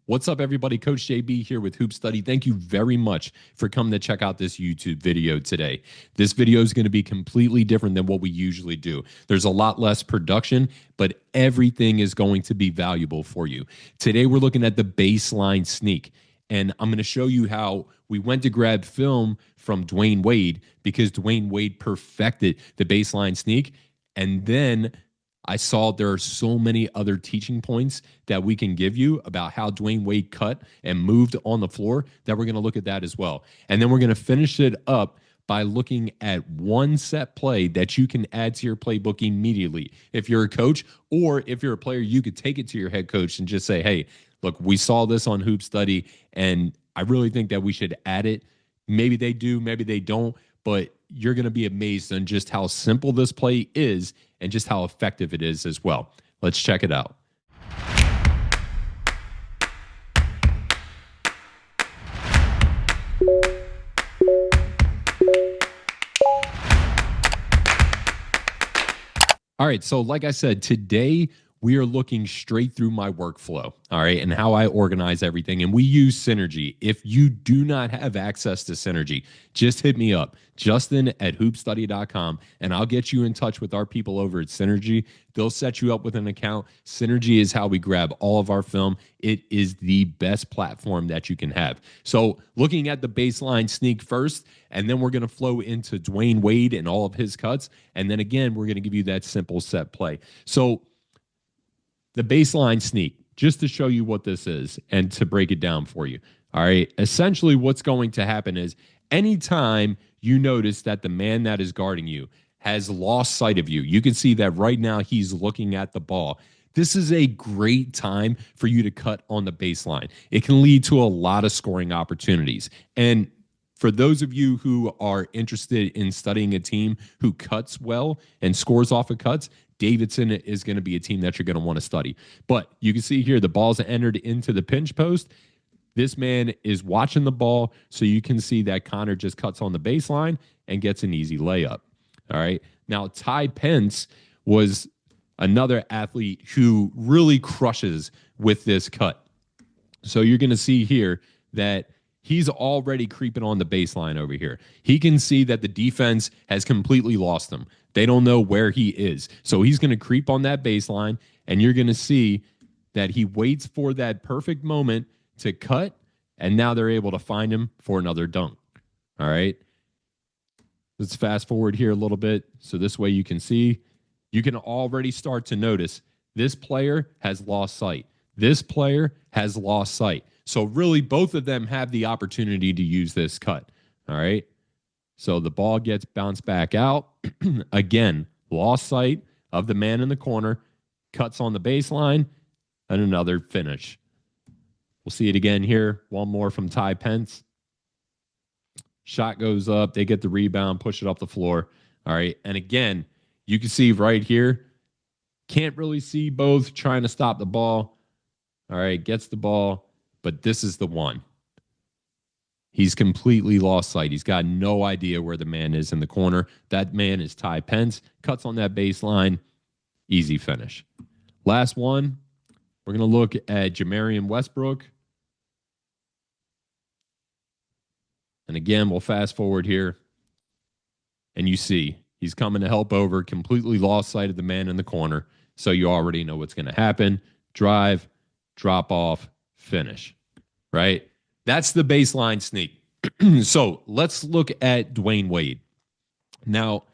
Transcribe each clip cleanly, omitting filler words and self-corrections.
What's up, everybody? Coach JB here with HoopStudy. Thank you very much for coming to check out this YouTube video today. This video is going to be completely different than what we usually do. There's a lot less production, but everything is going to be valuable for you. Today, we're looking at the baseline sneak, and I'm going to show you how we went to grab film from Dwayne Wade because Dwayne Wade perfected the baseline sneak, and then I saw there are so many other teaching points that we can give you about how Dwayne Wade cut and moved on the floor that we're going to look at that as well. And then we're going to finish it up by looking at one set play that you can add to your playbook immediately. If you're a coach or if you're a player, you could take it to your head coach and just say, hey, look, we saw this on HoopStudy, and I really think that we should add it. Maybe they do, maybe they don't, but you're going to be amazed on just how simple this play is and just how effective it is as well. Let's check it out. All right, so like I said, today we are looking straight through my workflow, all right, and how I organize everything. And we use Synergy. If you do not have access to Synergy, just hit me up, Justin@hoopstudy.com, and I'll get you in touch with our people over at Synergy. They'll set you up with an account. Synergy is how we grab all of our film. It is the best platform that you can have. So looking at the baseline sneak first, and then we're going to flow into Dwayne Wade and all of his cuts. And then again, we're going to give you that simple set play. So the baseline sneak, just to show you what this is and to break it down for you. All right. Essentially, what's going to happen is anytime you notice that the man that is guarding you has lost sight of you, you can see that right now he's looking at the ball. This is a great time for you to cut on the baseline. It can lead to a lot of scoring opportunities. And for those of you who are interested in studying a team who cuts well and scores off of cuts, Davidson is going to be a team that you're going to want to study. But you can see here the ball's entered into the pinch post. This man is watching the ball, so you can see that Connor just cuts on the baseline and gets an easy layup. All right. Now, Ty Pence was another athlete who really crushes with this cut. So you're going to see here that he's already creeping on the baseline over here. He can see that the defense has completely lost him. They don't know where he is. So he's going to creep on that baseline, and you're going to see that he waits for that perfect moment to cut, and now they're able to find him for another dunk. All right. Let's fast forward here a little bit. So this way you can see, you can already start to notice this player has lost sight. This player has lost sight. So really both of them have the opportunity to use this cut. All right. So the ball gets bounced back out. Again, lost sight of the man in the corner, cuts on the baseline, and another finish. We'll see it again here. One more from Ty Pence. Shot goes up. They get the rebound, push it up the floor. All right. And again, you can see right here, can't really see both trying to stop the ball. All right. Gets the ball, but this is the one. He's completely lost sight. He's got no idea where the man is in the corner. That man is Ty Pence. Cuts on that baseline. Easy finish. Last one, we're going to look at Jamarian Westbrook. And again, we'll fast forward here. And you see, he's coming to help over, completely lost sight of the man in the corner. So you already know what's going to happen. Drive, drop off, finish. Right? That's the baseline sneak. So let's look at Dwayne Wade. Now,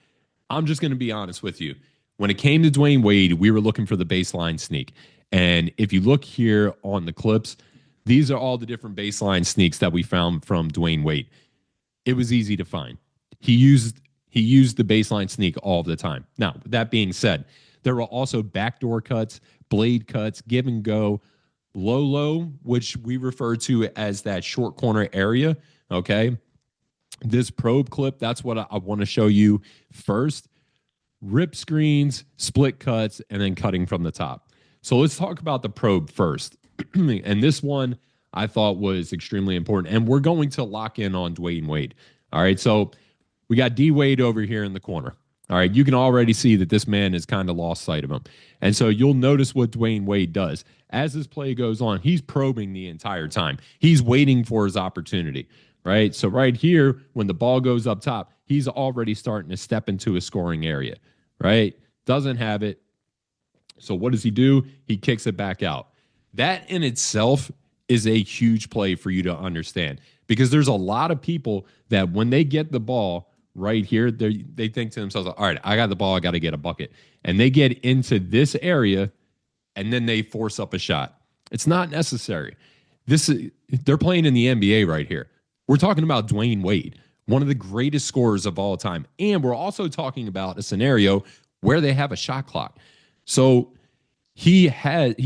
I'm just going to be honest with you. When it came to Dwayne Wade, we were looking for the baseline sneak. And if you look here on the clips, these are all the different baseline sneaks that we found from Dwayne Wade. It was easy to find. He used the baseline sneak all the time. Now, with that being said, there were also backdoor cuts, blade cuts, give and go, low, which we refer to as that short corner area, okay? This probe clip, that's what I want to show you first. Rip screens, split cuts, and then cutting from the top. So let's talk about the probe first. And this one I thought was extremely important. And we're going to lock in on Dwayne Wade. All right, so we got D Wade over here in the corner. All right, you can already see that this man has kind of lost sight of him. And so you'll notice what Dwayne Wade does. As this play goes on, he's probing the entire time. He's waiting for his opportunity, right? So right here, when the ball goes up top, he's already starting to step into a scoring area, right? Doesn't have it. So what does he do? He kicks it back out. That in itself is a huge play for you to understand, because there's a lot of people that when they get the ball right here, they think to themselves, all right, I got the ball, I got to get a bucket. And they get into this area and then they force up a shot. It's not necessary. They're playing in the NBA right here. We're talking about Dwayne Wade, one of the greatest scorers of all time. And we're also talking about a scenario where they have a shot clock. So he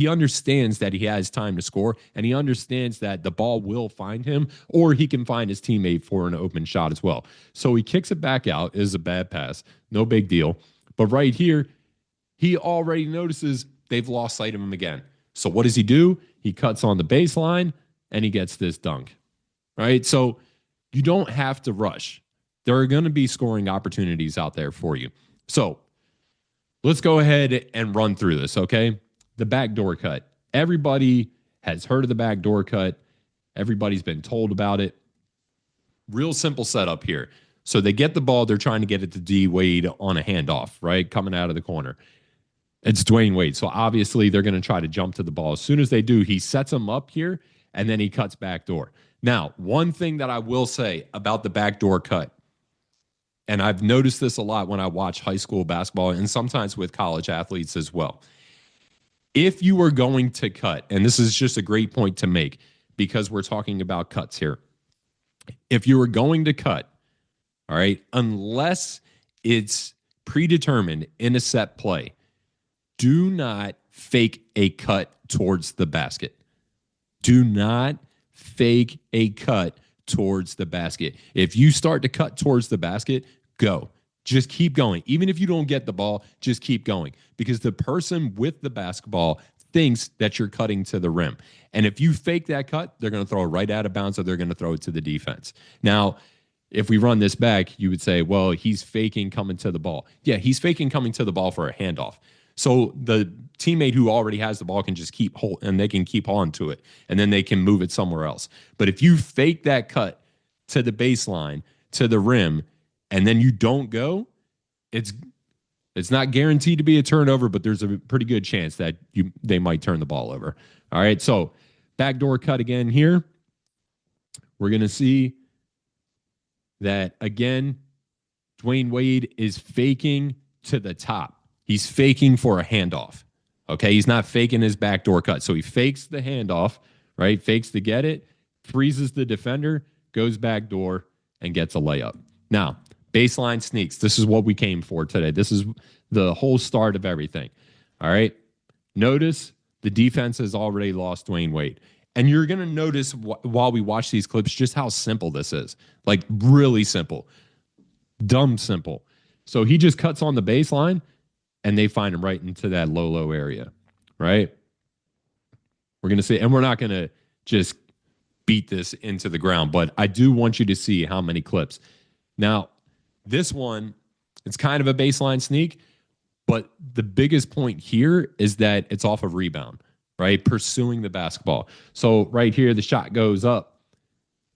understands that he has time to score, and he understands that the ball will find him, or he can find his teammate for an open shot as well. So he kicks it back out. It is a bad pass. No big deal. But right here, he already notices they've lost sight of him again. So what does he do? He cuts on the baseline, and he gets this dunk. Right? So you don't have to rush. There are going to be scoring opportunities out there for you. So let's go ahead and run through this, okay? The backdoor cut. Everybody has heard of the backdoor cut. Everybody's been told about it. Real simple setup here. So they get the ball. They're trying to get it to D Wade on a handoff, right? Coming out of the corner. It's Dwayne Wade. So obviously they're going to try to jump to the ball. As soon as they do, he sets them up here, and then he cuts backdoor. Now, one thing that I will say about the backdoor cut, and I've noticed this a lot when I watch high school basketball and sometimes with college athletes as well. If you are going to cut, and this is just a great point to make because we're talking about cuts here. If you are going to cut, all right, unless it's predetermined in a set play, do not fake a cut towards the basket. Do not fake a cut towards the basket. If you start to cut towards the basket, go. Just keep going. Even if you don't get the ball, just keep going, because the person with the basketball thinks that you're cutting to the rim. And if you fake that cut, they're going to throw it right out of bounds, or they're going to throw it to the defense. Now, if we run this back, you would say, well, he's faking coming to the ball. Yeah, he's faking coming to the ball for a handoff. So the teammate who already has the ball can just keep hold, and they can keep on to it, and then they can move it somewhere else. But if you fake that cut to the baseline, to the rim, and then you don't go, it's not guaranteed to be a turnover, but there's a pretty good chance that they might turn the ball over. All right, so backdoor cut again here. We're going to see that, again, Dwayne Wade is faking to the top. He's faking for a handoff. Okay, he's not faking his backdoor cut. So he fakes the handoff, right? Fakes to get it, freezes the defender, goes backdoor, and gets a layup. Now, baseline sneaks. This is what we came for today. This is the whole start of everything. All right. Notice the defense has already lost Dwayne Wade. And you're going to notice while we watch these clips just how simple this is. Like, really simple. Dumb simple. So he just cuts on the baseline, and they find him right into that low area, right? We're going to see, and we're not going to just beat this into the ground, but I do want you to see how many clips. Now, this one, it's kind of a baseline sneak, but the biggest point here is that it's off of rebound, right? Pursuing the basketball. So right here, the shot goes up.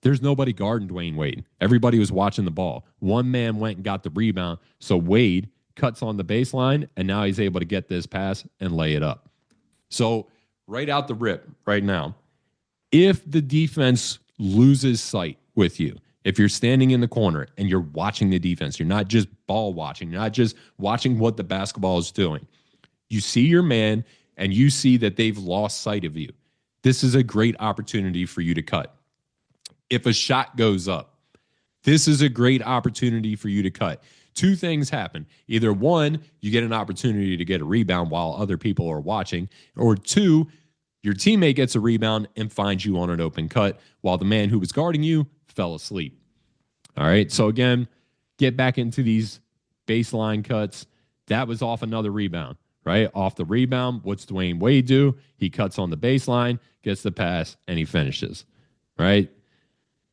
There's nobody guarding Dwayne Wade. Everybody was watching the ball. One man went and got the rebound. So Wade cuts on the baseline, and now he's able to get this pass and lay it up. So right out the rip right now, if the defense loses sight with you, if you're standing in the corner and you're watching the defense, you're not just ball watching, you're not just watching what the basketball is doing. You see your man and you see that they've lost sight of you. This is a great opportunity for you to cut. If a shot goes up, this is a great opportunity for you to cut. Two things happen. Either one, you get an opportunity to get a rebound while other people are watching, or two, your teammate gets a rebound and finds you on an open cut while the man who was guarding you fell asleep. All right, so again, get back into these baseline cuts. That was off another rebound, right? Off the rebound, what's Dwayne Wade do? He cuts on the baseline, gets the pass, and he finishes, right?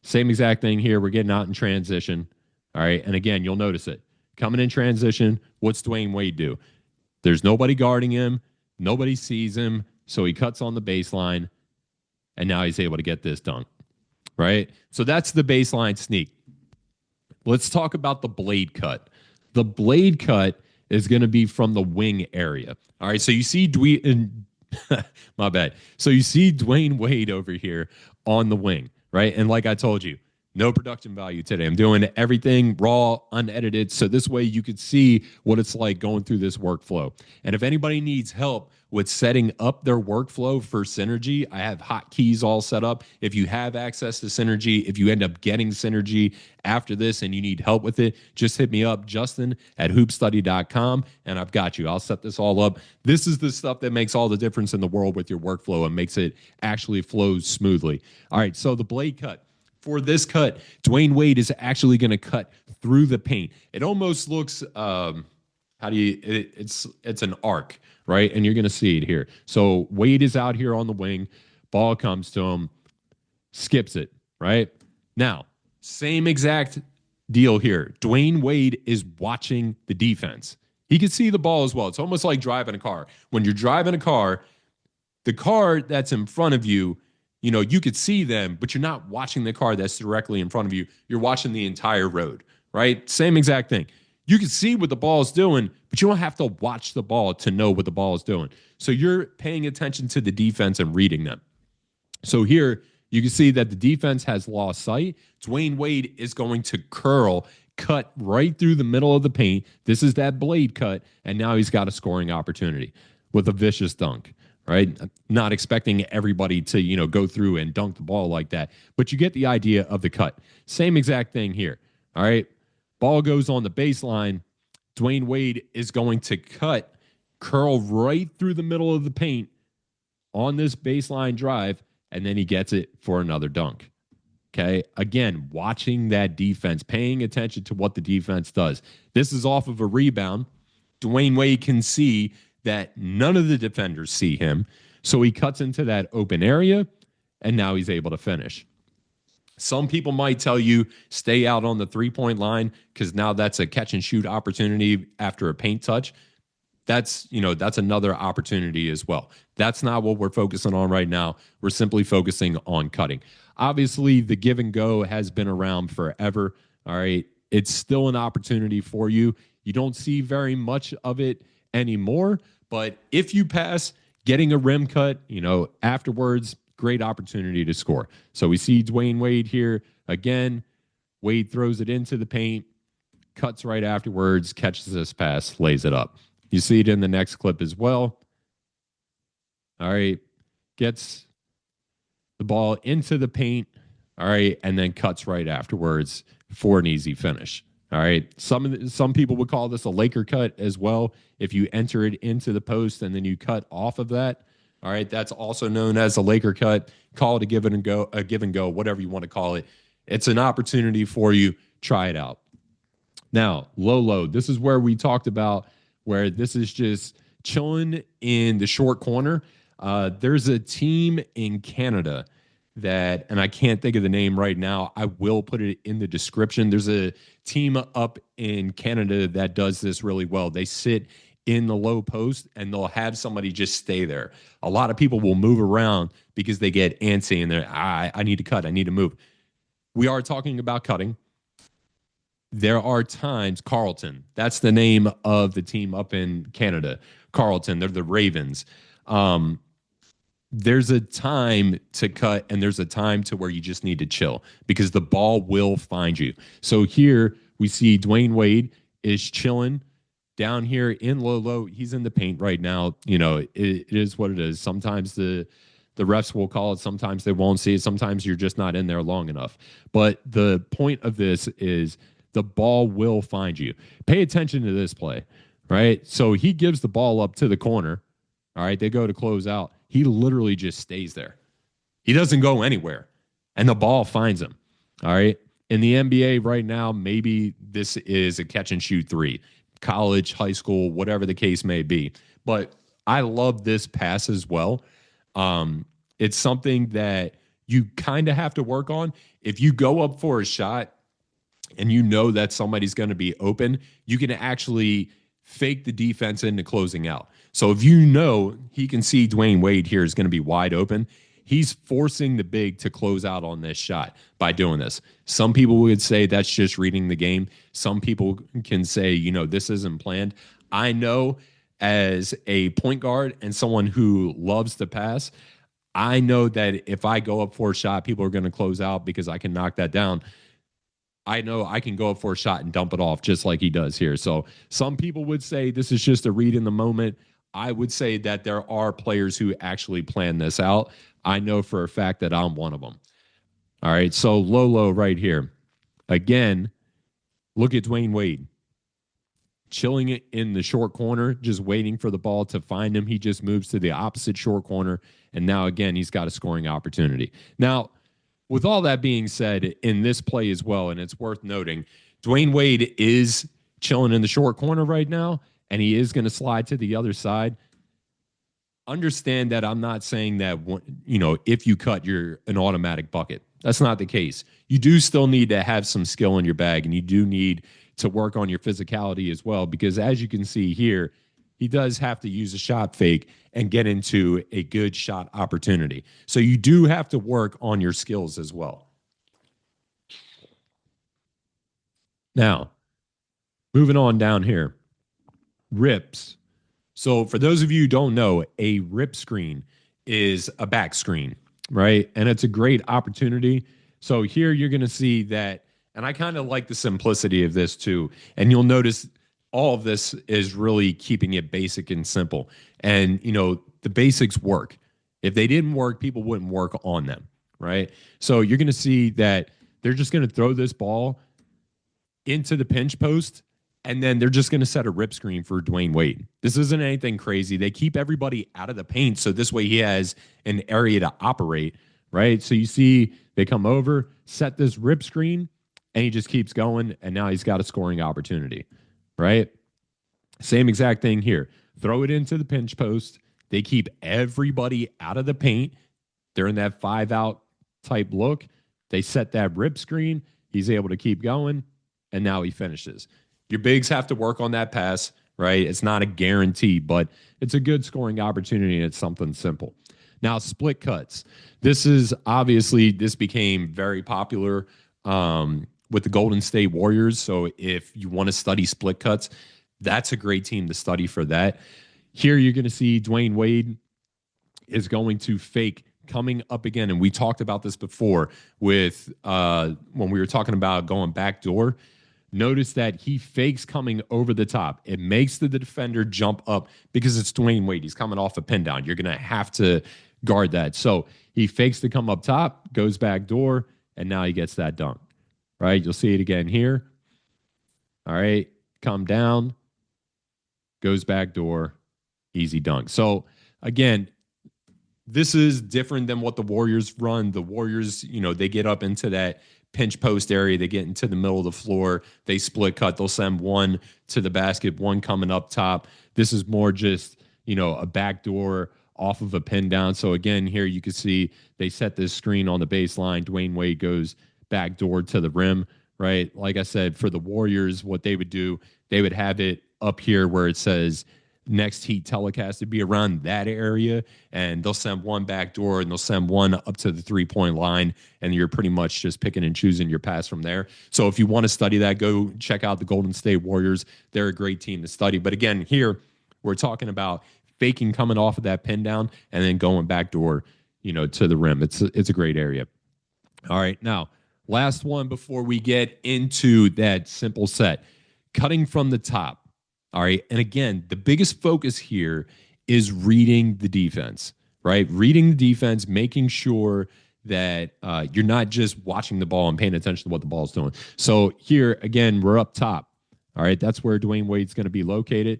Same exact thing here. We're getting out in transition, all right? And again, you'll notice it. Coming in transition, what's Dwayne Wade do? There's nobody guarding him. Nobody sees him. So he cuts on the baseline, and now he's able to get this dunk, right? So that's the baseline sneak. Let's talk about the blade cut. The blade cut is going to be from the wing area. All right, so you see my bad. So you see Dwayne Wade over here on the wing, right? And like I told you, no production value today. I'm doing everything raw, unedited, so this way you could see what it's like going through this workflow. And if anybody needs help with setting up their workflow for Synergy, I have hotkeys all set up. If you have access to Synergy, if you end up getting Synergy after this and you need help with it, just hit me up, Justin at HoopStudy.com, and I've got you. I'll set this all up. This is the stuff that makes all the difference in the world with your workflow and makes it actually flow smoothly. All right, so the blade cut. For this cut, Dwayne Wade is actually going to cut through the paint. It almost looks, it's an arc, right? And you're going to see it here. So Wade is out here on the wing. Ball comes to him, skips it, right? Now, same exact deal here. Dwayne Wade is watching the defense. He can see the ball as well. It's almost like driving a car. When you're driving a car, the car that's in front of you, you know, you could see them, but you're not watching the car that's directly in front of you. You're watching the entire road, right? Same exact thing. You can see what the ball is doing, but you don't have to watch the ball to know what the ball is doing. So you're paying attention to the defense and reading them. So here you can see that the defense has lost sight. Dwayne Wade is going to curl, cut right through the middle of the paint. This is that blade cut, and now he's got a scoring opportunity with a vicious dunk. Right? Not expecting everybody to, you know, go through and dunk the ball like that, but you get the idea of the cut. Same exact thing here. All right. Ball goes on the baseline. Dwayne Wade is going to curl right through the middle of the paint on this baseline drive, and then he gets it for another dunk. Okay. Again, watching that defense, paying attention to what the defense does. This is off of a rebound. Dwayne Wade can see that none of the defenders see him. So he cuts into that open area, and now he's able to finish. Some people might tell you stay out on the three-point line because now that's a catch and shoot opportunity after a paint touch. That's another opportunity as well. That's not what we're focusing on right now. We're simply focusing on cutting. Obviously, the give and go has been around forever. All right. It's still an opportunity for you. You don't see very much of it anymore. But if you pass, getting a rim cut, you know, afterwards, great opportunity to score. So we see Dwayne Wade here again. Wade throws it into the paint, cuts right afterwards, catches this pass, lays it up. You see it in the next clip as well. All right, gets the ball into the paint. All right, and then cuts right afterwards for an easy finish. All right. Some people would call this a Laker cut as well. If you enter it into the post and then you cut off of that, all right, that's also known as a Laker cut. Call it a give and go, whatever you want to call it. It's an opportunity for you. Try it out. Now, low. This is where we talked about where this is just chilling in the short corner. There's a team in Canada that, and I can't think of the name right now. I will put it in the description. There's a team up in Canada that does this really well. They sit in the low post and they'll have somebody just stay there. A lot of people will move around because they get antsy and they're, I need to cut. I need to move. We are talking about cutting. There are times, Carleton, that's the name of the team up in Canada. Carleton, they're the Ravens. There's a time to cut and there's a time to where you just need to chill because the ball will find you. So here we see Dwayne Wade is chilling down here in low. He's in the paint right now. You know, it is what it is. Sometimes the refs will call it. Sometimes they won't see it. Sometimes you're just not in there long enough. But the point of this is the ball will find you. Pay attention to this play, right? So he gives the ball up to the corner. All right, they go to close out. He literally just stays there. He doesn't go anywhere, and the ball finds him. All right. In the NBA right now, maybe this is a catch and shoot three, college, high school, whatever the case may be. But I love this pass as well. It's something that you kind of have to work on. If you go up for a shot, and you know that somebody's going to be open, you can actually fake the defense into closing out. So if you know he can see Dwayne Wade here is going to be wide open, he's forcing the big to close out on this shot by doing this. Some people would say that's just reading the game. Some people can say, this isn't planned. I know as a point guard and someone who loves to pass, I know that if I go up for a shot, people are going to close out because I can knock that down. I know I can go up for a shot and dump it off just like he does here. So some people would say this is just a read in the moment. I would say that there are players who actually plan this out. I know for a fact that I'm one of them. All right, so Lolo right here. Again, look at Dwayne Wade. Chilling it in the short corner, just waiting for the ball to find him. He just moves to the opposite short corner, and now again, he's got a scoring opportunity. Now, with all that being said, in this play as well, and it's worth noting, Dwayne Wade is chilling in the short corner right now, and he is going to slide to the other side. Understand that I'm not saying that, if you cut, you're an automatic bucket. That's not the case. You do still need to have some skill in your bag, and you do need to work on your physicality as well, because as you can see here, he does have to use a shot fake and get into a good shot opportunity. So you do have to work on your skills as well. Now, moving on down here, rips. So for those of you who don't know, a rip screen is a back screen, right? And it's a great opportunity. So here you're going to see that, and I kind of like the simplicity of this too. And you'll notice all of this is really keeping it basic and simple. And, the basics work. If they didn't work, people wouldn't work on them, right? So you're going to see that they're just going to throw this ball into the pinch post, and then they're just going to set a rip screen for Dwayne Wade. This isn't anything crazy. They keep everybody out of the paint, so this way he has an area to operate, right? So you see they come over, set this rip screen, and he just keeps going, and now he's got a scoring opportunity, right? Same exact thing here. Throw it into the pinch post. They keep everybody out of the paint. They're in that 5-out type look. They set that rip screen. He's able to keep going, and now he finishes. Your bigs have to work on that pass, right? It's not a guarantee, but it's a good scoring opportunity, and it's something simple. Now, split cuts. This became very popular with the Golden State Warriors. So if you want to study split cuts, that's a great team to study for that. Here you're going to see Dwayne Wade is going to fake coming up again. And we talked about this before with when we were talking about going backdoor. Notice that he fakes coming over the top. It makes the defender jump up because it's Dwayne Wade. He's coming off a pin down. You're going to have to guard that. So he fakes to come up top, goes back door, and now he gets that dunk. Right? You'll see it again here. All right. Come down, goes back door, easy dunk. So again, this is different than what the Warriors run. The Warriors, they get up into that pinch post area. They get into the middle of the floor. They split cut. They'll send one to the basket, one coming up top. This is more just, a backdoor off of a pin down. So again, here you can see they set this screen on the baseline. Dwayne Wade goes backdoor to the rim, right? Like I said, for the Warriors, what they would do, they would have it up here where it says next heat telecast to be around that area, and they'll send one back door and they'll send one up to the 3-point line, and you're pretty much just picking and choosing your pass from there. So if you want to study that, go check out the Golden State Warriors. They're a great team to study. But again, here we're talking about faking coming off of that pin down and then going back door, to the rim. It's a great area. All right, now last one before we get into that simple set, cutting from the top. All right. And again, the biggest focus here is reading the defense, right? Reading the defense, making sure that you're not just watching the ball and paying attention to what the ball's doing. So here, again, we're up top. All right. That's where Dwayne Wade's going to be located.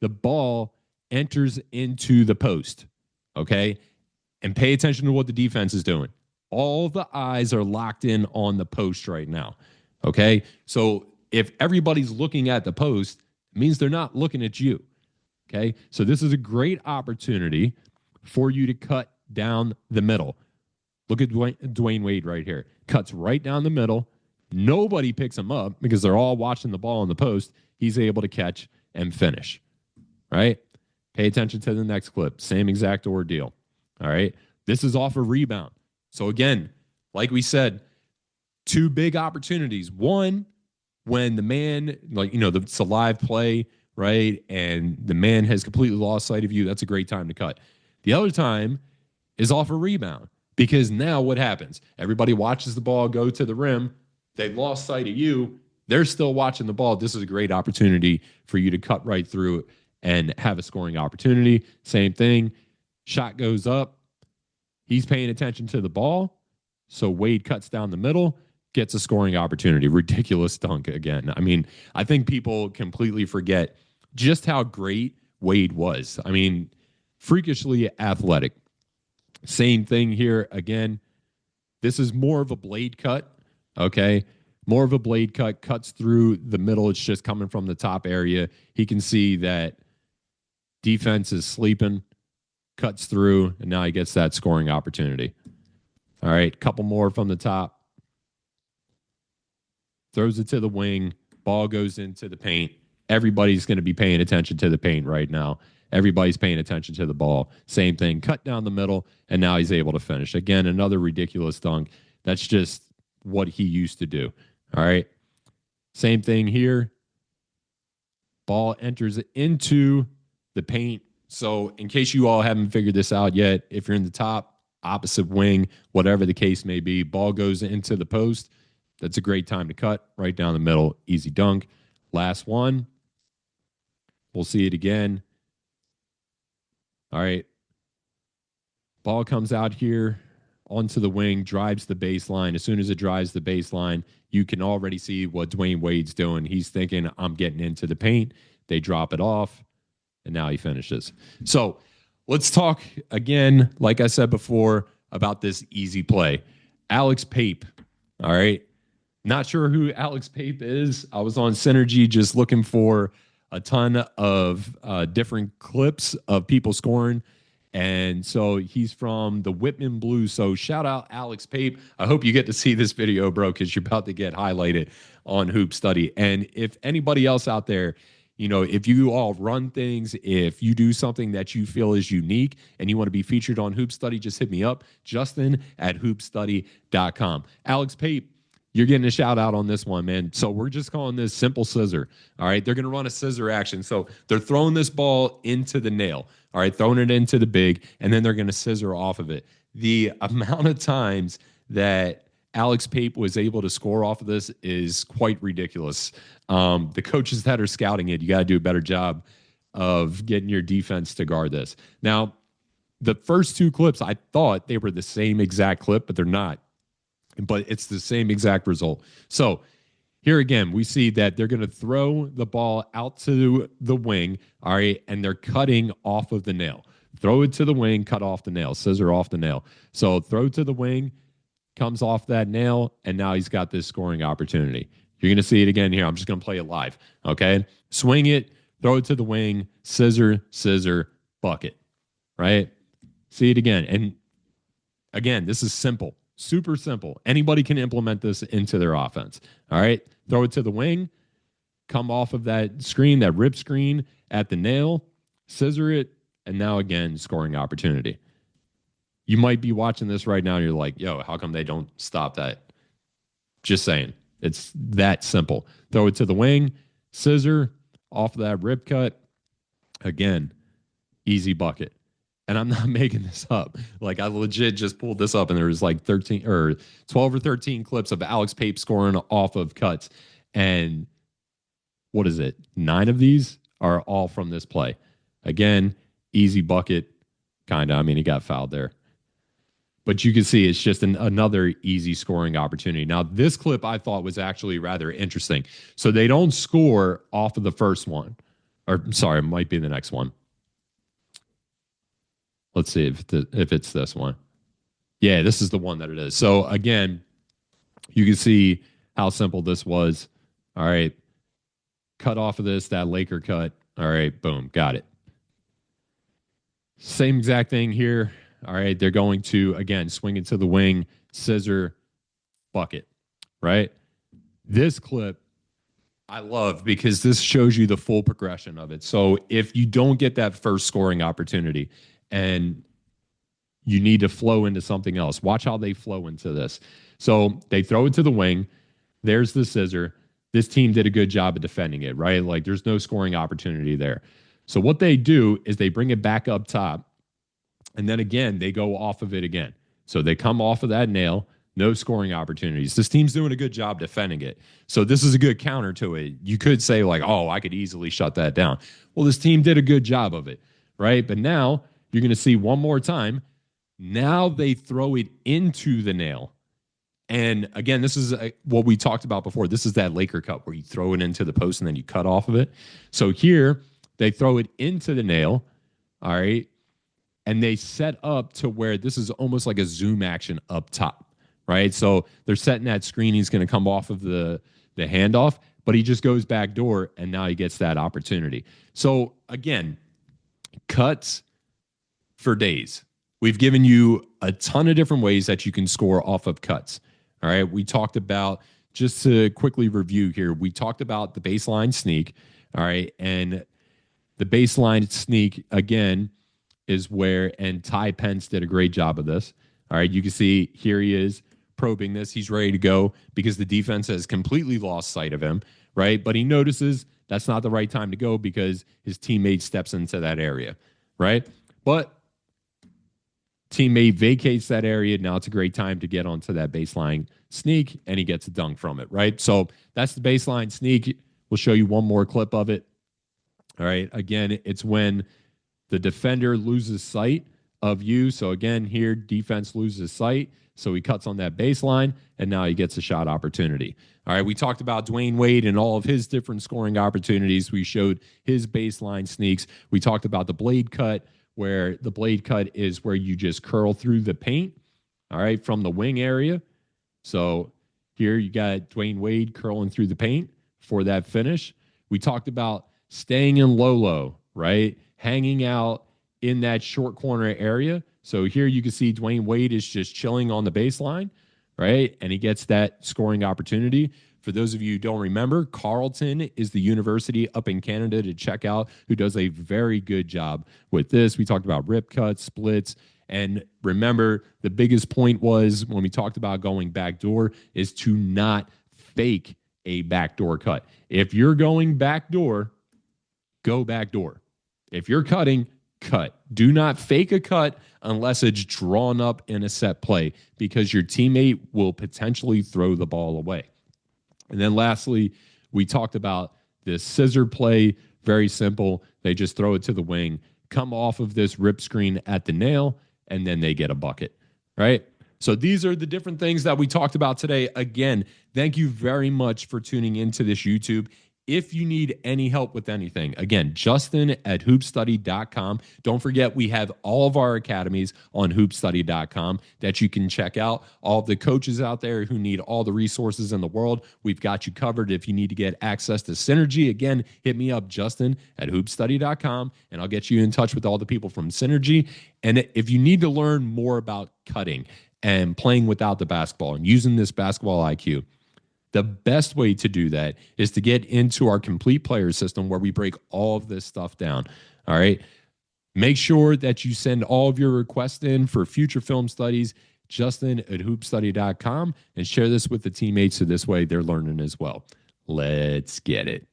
The ball enters into the post. Okay. And pay attention to what the defense is doing. All the eyes are locked in on the post right now. Okay. So if everybody's looking at the post, means they're not looking at you. Okay. So this is a great opportunity for you to cut down the middle. Look at Dwayne Wade right here. Cuts right down the middle. Nobody picks him up because they're all watching the ball in the post. He's able to catch and finish, right? Pay attention to the next clip. Same exact ordeal, all right? This is off a rebound. So again, like we said, two big opportunities. One, when the man, like, it's a live play, right? And the man has completely lost sight of you. That's a great time to cut. The other time is off a rebound, because now what happens? Everybody watches the ball go to the rim. They lost sight of you. They're still watching the ball. This is a great opportunity for you to cut right through and have a scoring opportunity. Same thing. Shot goes up. He's paying attention to the ball. So Wade cuts down the middle, gets a scoring opportunity. Ridiculous dunk again. I mean, I think people completely forget just how great Wade was. I mean, freakishly athletic. Same thing here again. This is more of a blade cut, okay? More of a blade cut, cuts through the middle. It's just coming from the top area. He can see that defense is sleeping, cuts through, and now he gets that scoring opportunity. All right, couple more from the top. Throws it to the wing. Ball goes into the paint. Everybody's going to be paying attention to the paint right now. Everybody's paying attention to the ball. Same thing, cut down the middle, and now he's able to finish. Again, another ridiculous dunk. That's just what he used to do. All right. Same thing here. Ball enters into the paint. So in case you all haven't figured this out yet, if you're in the top, opposite wing, whatever the case may be, ball goes into the post. That's a great time to cut right down the middle. Easy dunk. Last one. We'll see it again. All right. Ball comes out here onto the wing, drives the baseline. As soon as it drives the baseline, you can already see what Dwayne Wade's doing. He's thinking, I'm getting into the paint. They drop it off, and now he finishes. So let's talk again, like I said before, about this easy play. Alex Pape, all right? Not sure who Alex Pape is. I was on Synergy just looking for a ton of different clips of people scoring. And so he's from the Whitman Blues. So shout out Alex Pape. I hope you get to see this video, bro, because you're about to get highlighted on HoopStudy. And if anybody else out there, if you all run things, if you do something that you feel is unique and you want to be featured on HoopStudy, just hit me up, Justin@hoopstudy.com. Alex Pape, you're getting a shout out on this one, man. So we're just calling this simple scissor. All right. They're going to run a scissor action. So they're throwing this ball into the nail. All right. Throwing it into the big, and then they're going to scissor off of it. The amount of times that Alex Pape was able to score off of this is quite ridiculous. The coaches that are scouting it, you got to do a better job of getting your defense to guard this. Now, the first two clips, I thought they were the same exact clip, but they're not. But it's the same exact result. So here again, we see that they're going to throw the ball out to the wing, all right, and they're cutting off of the nail. Throw it to the wing, cut off the nail, scissor off the nail. So throw to the wing, comes off that nail, and now he's got this scoring opportunity. You're going to see it again here. I'm just going to play it live, okay? Swing it, throw it to the wing, scissor, scissor, bucket, right? See it again. And again, this is simple. Super simple. Anybody can implement this into their offense. All right. Throw it to the wing, come off of that screen, that rip screen at the nail, scissor it, and now again, scoring opportunity. You might be watching this right now and you're like, yo, how come they don't stop that? Just saying. It's that simple. Throw it to the wing, scissor, off of that rip cut. Again, easy bucket. And I'm not making this up. Like, I legit just pulled this up, and there was like 13 or 12 or 13 clips of Alex Pape scoring off of cuts. And what is it? 9 of these are all from this play. Again, easy bucket, kind of. I mean, he got fouled there. But you can see it's just another easy scoring opportunity. Now, this clip I thought was actually rather interesting. So they don't score off of the first one. Or, sorry, it might be the next one. Let's see if it's this one. Yeah, this is the one that it is. So again, you can see how simple this was. All right. Cut off of this, that Laker cut. All right, boom, got it. Same exact thing here. All right, they're going to, again, swing it to the wing, scissor, bucket, right? This clip I love because this shows you the full progression of it. So if you don't get that first scoring opportunity and you need to flow into something else, watch how they flow into this. So they throw it to the wing. There's the scissor. This team did a good job of defending it, right? Like there's no scoring opportunity there. So what they do is they bring it back up top. And then again, they go off of it again. So they come off of that nail, no scoring opportunities. This team's doing a good job defending it. So this is a good counter to it. You could say, like, oh, I could easily shut that down. Well, this team did a good job of it, right? But now you're going to see one more time. Now they throw it into the nail. And again, this is what we talked about before. This is that Laker cut where you throw it into the post and then you cut off of it. So here they throw it into the nail. All right. And they set up to where this is almost like a zoom action up top, right? So they're setting that screen. He's going to come off of the handoff, but he just goes back door, and now he gets that opportunity. So again, cuts for days. We've given you a ton of different ways that you can score off of cuts. All right. We talked about, just to quickly review here, we talked about the baseline sneak. All right. And the baseline sneak, again, is where, and Ty Pence did a great job of this. All right, you can see here he is probing this. He's ready to go because the defense has completely lost sight of him, right? But he notices that's not the right time to go because his teammate steps into that area, right? But teammate vacates that area. Now it's a great time to get onto that baseline sneak, and he gets a dunk from it, right? So that's the baseline sneak. We'll show you one more clip of it. All right, again, it's when the defender loses sight of you. So again, here, defense loses sight. So he cuts on that baseline, and now he gets a shot opportunity. All right, we talked about Dwayne Wade and all of his different scoring opportunities. We showed his baseline sneaks. We talked about the blade cut, where the blade cut is where you just curl through the paint, all right, from the wing area. So here you got Dwayne Wade curling through the paint for that finish. We talked about staying in low, right? Hanging out in that short corner area. So here you can see Dwayne Wade is just chilling on the baseline, right? And he gets that scoring opportunity. For those of you who don't remember, Carleton is the university up in Canada to check out, who does a very good job with this. We talked about rip cuts, splits. And remember, the biggest point was when we talked about going backdoor is to not fake a backdoor cut. If you're going backdoor, go backdoor. If you're cutting, cut. Do not fake a cut unless it's drawn up in a set play, because your teammate will potentially throw the ball away. And then lastly, we talked about this scissor play. Very simple. They just throw it to the wing, come off of this rip screen at the nail, and then they get a bucket, right? So these are the different things that we talked about today. Again, thank you very much for tuning into this YouTube. If you need any help with anything, again, Justin at HoopStudy.com. Don't forget, we have all of our academies on HoopStudy.com that you can check out. All of the coaches out there who need all the resources in the world, we've got you covered. If you need to get access to Synergy, again, hit me up, Justin at HoopStudy.com, and I'll get you in touch with all the people from Synergy. And if you need to learn more about cutting and playing without the basketball and using this basketball IQ, the best way to do that is to get into our complete player system where we break all of this stuff down. All right. Make sure that you send all of your requests in for future film studies, Justin at hoopstudy.com, and share this with the teammates so this way they're learning as well. Let's get it.